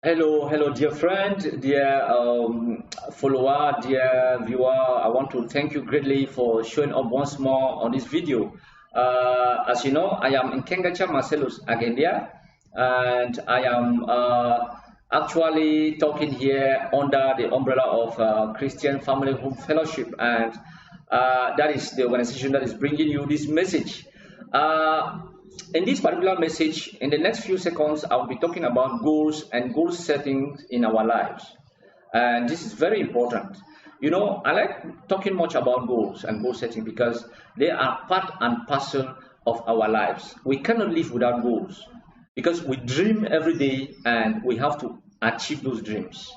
Hello, dear friend, dear follower, dear viewer. I want to thank you greatly for showing up once more on this video. As you know, I am in Kengacha Marcellus Agendia, and I am actually talking here under the umbrella of Christian Family Home Fellowship, and that is the organization that is bringing you this message. In this particular message, in the next few seconds, I'll be talking about goals and goal setting in our lives. And this is very important. You know, I like talking much about goals and goal setting because they are part and parcel of our lives. We cannot live without goals because we dream every day and we have to achieve those dreams.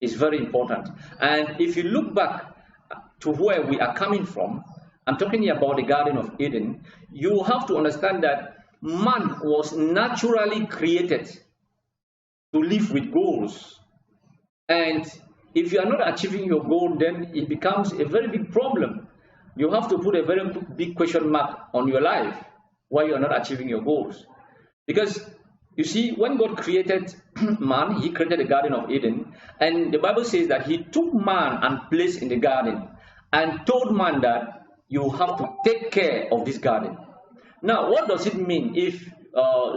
It's very important. And if you look back to where we are coming from, I'm talking here about the Garden of Eden. You have to understand that man was naturally created to live with goals. And if you are not achieving your goal, then it becomes a very big problem. You have to put a very big question mark on your life why you are not achieving your goals. Because you see, when God created man, he created the Garden of Eden. And the Bible says that he took man and placed in the garden and told man that you have to take care of this garden. Now, what does it mean if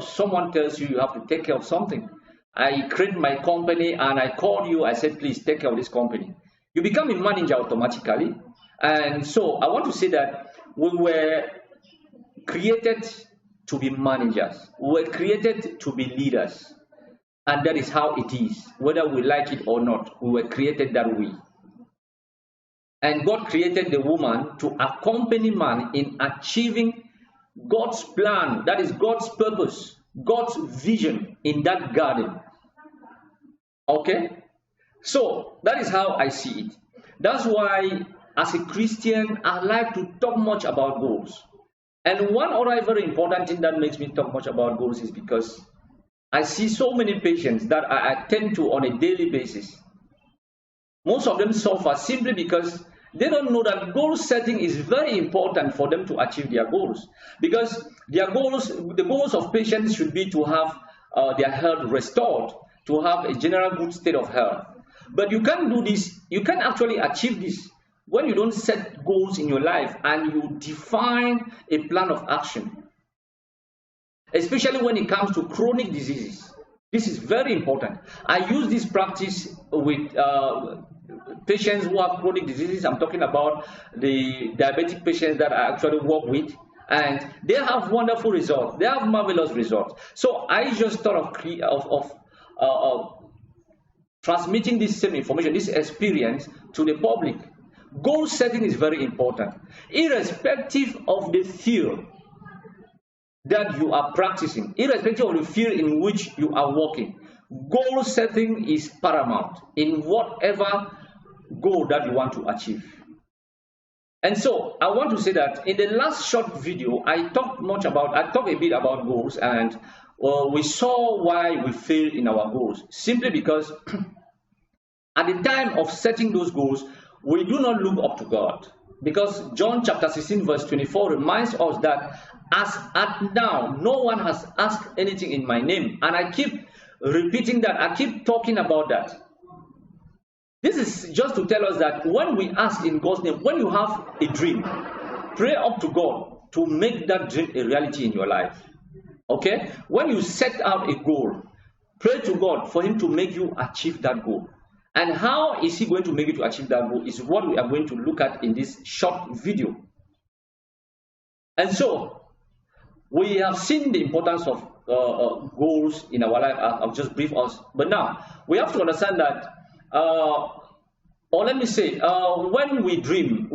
someone tells you you have to take care of something? I create my company and I call you, I said, please take care of this company. You become a manager automatically. And so I want to say that we were created to be managers. We were created to be leaders. And that is how it is. Whether we like it or not, we were created that way. And God created the woman to accompany man in achieving God's plan, that is God's purpose, God's vision in that garden. Okay? So that is how I see it. That's why, as a Christian, I like to talk much about goals. And one other very important thing that makes me talk much about goals is because I see so many patients that I attend to on a daily basis. Most of them suffer simply because they don't know that goal setting is very important for them to achieve their goals. Because their goals, the goals of patients should be to have their health restored, to have a general good state of health. But you can't do this, you can't actually achieve this when you don't set goals in your life and you define a plan of action. Especially when it comes to chronic diseases. This is very important. I use this practice with patients who have chronic diseases. I'm talking about the diabetic patients that I actually work with, and they have wonderful results. They have marvelous results. So I just thought of transmitting this same information, this experience to the public. Goal setting is very important, irrespective of the field that you are practicing, irrespective of the field in which you are working. Goal setting is paramount in whatever goal that you want to achieve. And so I want to say that in the last short video, I talked a bit about goals, and we saw why we fail in our goals. Simply because at the time of setting those goals, we do not look up to God. Because John chapter 16 verse 24 reminds us that as at now, no one has asked anything in my name. And I keep repeating that, I keep talking about that. This is just to tell us that when we ask in God's name, when you have a dream, pray up to God to make that dream a reality in your life. Okay? When you set out a goal, pray to God for Him to make you achieve that goal. And how is He going to make you to achieve that goal is what we are going to look at in this short video. And so, we have seen the importance of goals in our life. I'll just brief us. But now, we have to understand that, or let me say, when we dream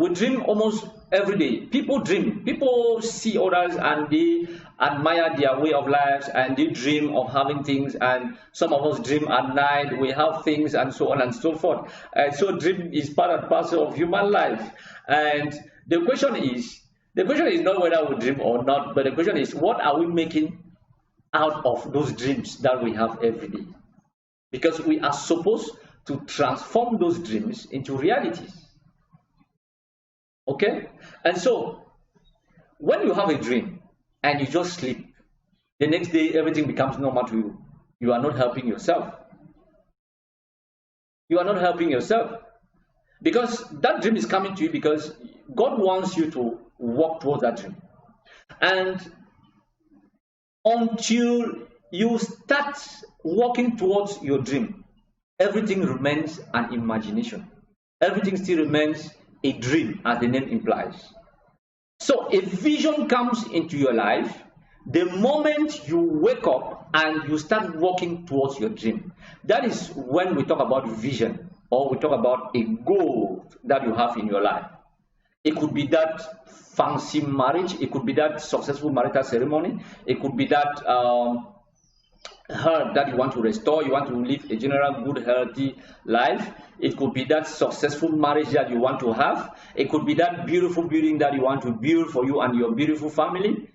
almost every day. People dream. People see others and they admire their way of life and they dream of having things. And some of us dream at night. We have things and so on and so forth. And so dream is part and parcel of human life. And the question is not whether we dream or not, but the question is, what are we making out of those dreams that we have every day? Because we are supposed to transform those dreams into realities. Okay? And so, when you have a dream and you just sleep, the next day everything becomes normal to you. You are not helping yourself. You are not helping yourself. Because that dream is coming to you because God wants you to walk towards that dream. And until you start walking towards your dream, everything remains an imagination. Everything still remains a dream, as the name implies. So a vision comes into your life the moment you wake up and you start walking towards your dream. That is when we talk about vision, or we talk about a goal that you have in your life. It could be that fancy marriage, it could be that successful marital ceremony, it could be that health that you want to restore, you want to live a general good healthy life. It could be that successful marriage that you want to have. It could be that beautiful building that you want to build for you and your beautiful family.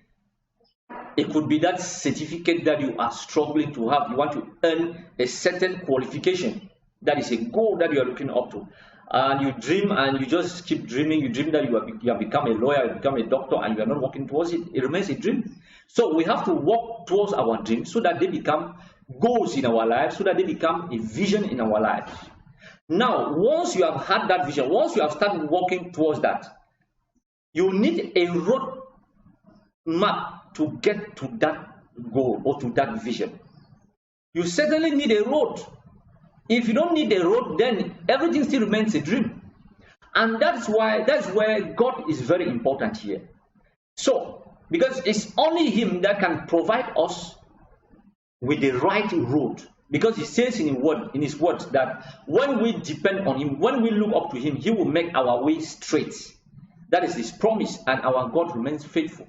It could be that certificate that you are struggling to have. You want to earn a certain qualification. That is a goal that you are looking up to. And you dream and you just keep dreaming. You dream that you have become a lawyer, you become a doctor, and you are not working towards it. It remains a dream. So we have to work towards our dreams so that they become goals in our lives, so that they become a vision in our lives. Now, once you have had that vision, once you have started working towards that, you need a road map to get to that goal or to that vision. You certainly need a road. If you don't need a road, then everything still remains a dream. And that's where God is very important here. So, because it's only Him that can provide us with the right road. Because He says in His word that when we depend on Him, when we look up to Him, He will make our way straight. That is His promise, and our God remains faithful.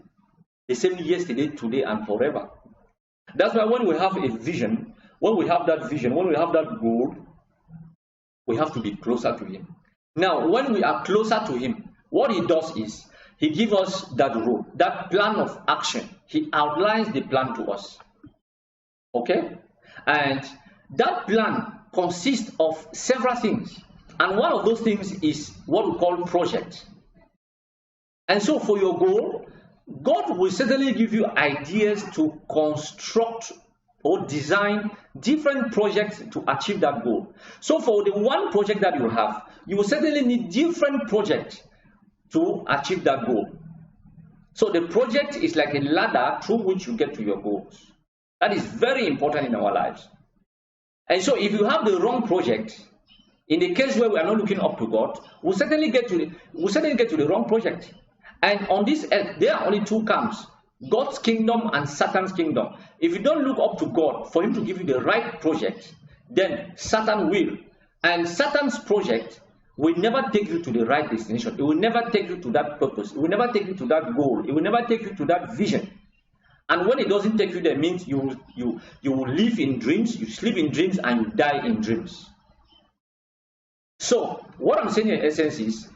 The same yesterday, today, and forever. That's why when we have a vision, when we have that vision, when we have that goal, we have to be closer to Him. Now, when we are closer to Him, what He does is, He gives us that road, that plan of action. He outlines the plan to us. Okay? And that plan consists of several things. And one of those things is what we call project. And so for your goal, God will certainly give you ideas to construct or design different projects to achieve that goal. So for the one project that you have, you will certainly need different projects to achieve that goal. So the project is like a ladder through which you get to your goals. That is very important in our lives. And so if you have the wrong project, in the case where we are not looking up to God, we'll certainly get to the wrong project. And on this earth, there are only two camps, God's kingdom and Satan's kingdom. If you don't look up to God for Him to give you the right project, then Satan will. And Satan's project will never take you to the right destination. It will never take you to that purpose. It will never take you to that goal. It will never take you to that vision. And when it doesn't take you there, it means you will live in dreams, you sleep in dreams, and you die in dreams. So, what I'm saying in essence is,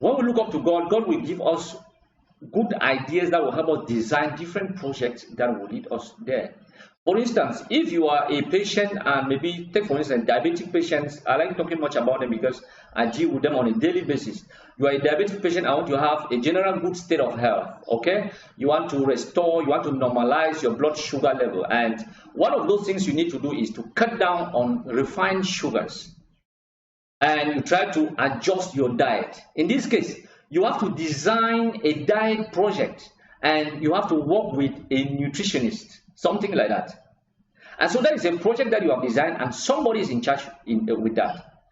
when we look up to God, God will give us good ideas that will help us design different projects that will lead us there. For instance, if you are a patient, and maybe take for instance diabetic patients, I like talking much about them because I deal with them on a daily basis. You are a diabetic patient, I want to have a general good state of health, okay? You want to restore, you want to normalize your blood sugar level. And one of those things you need to do is to cut down on refined sugars. And you try to adjust your diet. In this case, you have to design a diet project and you have to work with a nutritionist, something like that. And so that is a project that you have designed and somebody is in charge with that.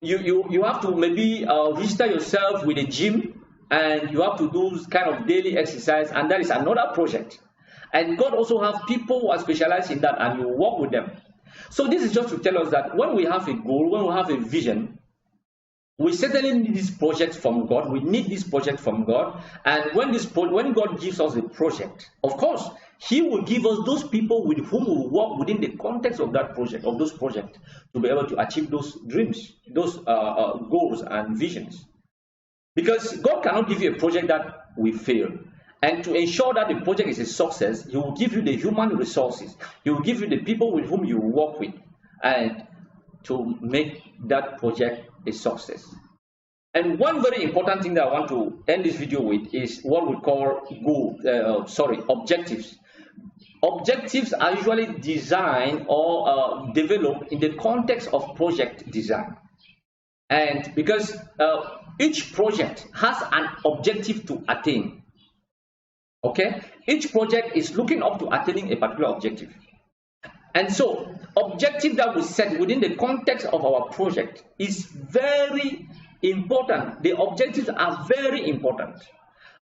You have to maybe register yourself with a gym and you have to do kind of daily exercise, and that is another project. And God also has people who are specialized in that and you work with them. So this is just to tell us that when we have a goal, when we have a vision, we certainly need this project from God. We need this project from God. And when God gives us a project, of course, He will give us those people with whom we will work within the context of that project, of those projects, to be able to achieve those dreams, those goals and visions. Because God cannot give you a project that will fail. And to ensure that the project is a success, He will give you the human resources. He will give you the people with whom you work with, and to make that project a success. And one very important thing that I want to end this video with is what we call objectives. Objectives are usually designed or developed in the context of project design. And because each project has an objective to attain. Okay, each project is looking up to attaining a particular objective. And so, objective that we set within the context of our project is very important. The objectives are very important.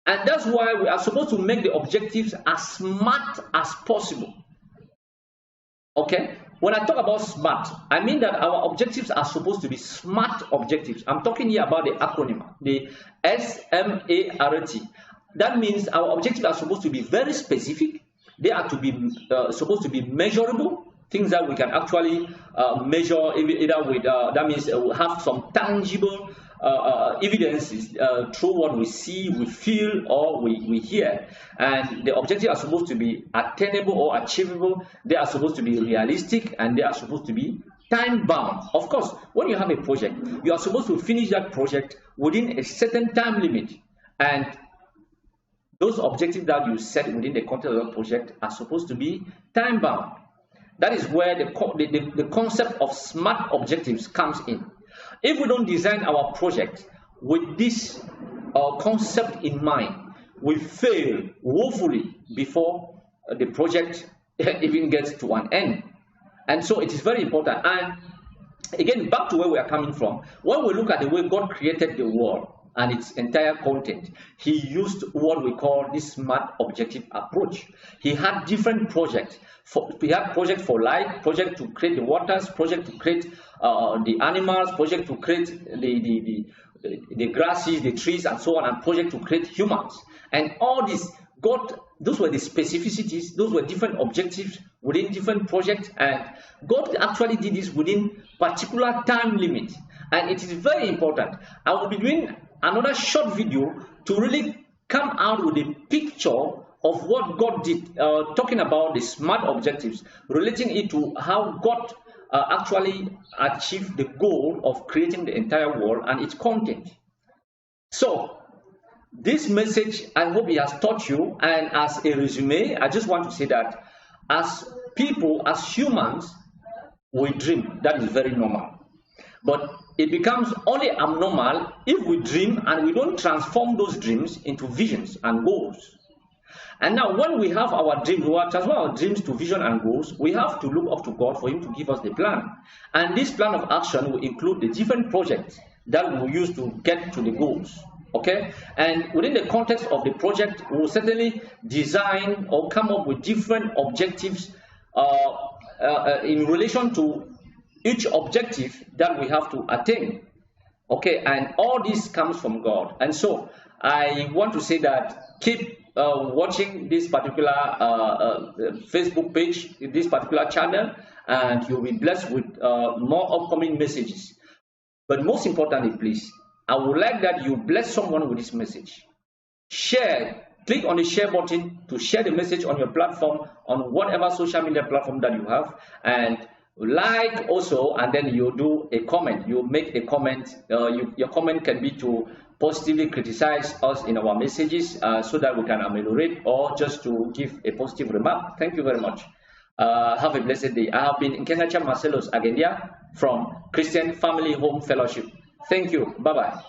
And that's why we are supposed to make the objectives as smart as possible. Okay? When I talk about smart, I mean that our objectives are supposed to be smart objectives. I'm talking here about the acronym, the SMART. That means our objectives are supposed to be very specific. They are to be supposed to be measurable, things that we can actually measure either with, that means have some tangible evidences through what we see, we feel, or we hear. And the objectives are supposed to be attainable or achievable. They are supposed to be realistic, and they are supposed to be time bound. Of course, when you have a project, you are supposed to finish that project within a certain time limit. And those objectives that you set within the context of the project are supposed to be time bound. That is where the concept of smart objectives comes in. If we don't design our project with this concept in mind, we fail woefully before the project even gets to an end. And so it is very important. And again, back to where we are coming from, when we look at the way God created the world and its entire content, he used what we call this smart objective approach. He had different projects. He had project for life, project to create the waters, project to create the animals, project to create the grasses, the trees, and so on, and project to create humans. And all this, those were the specificities, those were different objectives within different projects, and God actually did this within particular time limit. And it is very important. I will be doing another short video to really come out with a picture of what God did, talking about the smart objectives, relating it to how God actually achieved the goal of creating the entire world and its content. So, this message, I hope it has taught you, and as a resume, I just want to say that as people, as humans, we dream. That is very normal. But it becomes only abnormal if we dream and we don't transform those dreams into visions and goals. And now when we have our dreams, we transform our dreams to vision and goals, we have to look up to God for him to give us the plan. And this plan of action will include the different projects that we will use to get to the goals. Okay? And within the context of the project, we will certainly design or come up with different objectives in relation to each objective that we have to attain. Okay, and all this comes from God. And so I want to say that keep watching this particular Facebook page, this particular channel, and you'll be blessed with more upcoming messages. But most importantly, please, I would like that you bless someone with this message. Share, click on the share button to share the message on your platform, on whatever social media platform that you have, and like also, and then you do a comment. You make a comment. Your comment can be to positively criticize us in our messages so that we can ameliorate, or just to give a positive remark. Thank you very much. Have a blessed day. I have been Nkengacha Marcellus Agendia from Christian Family Home Fellowship. Thank you. Bye-bye.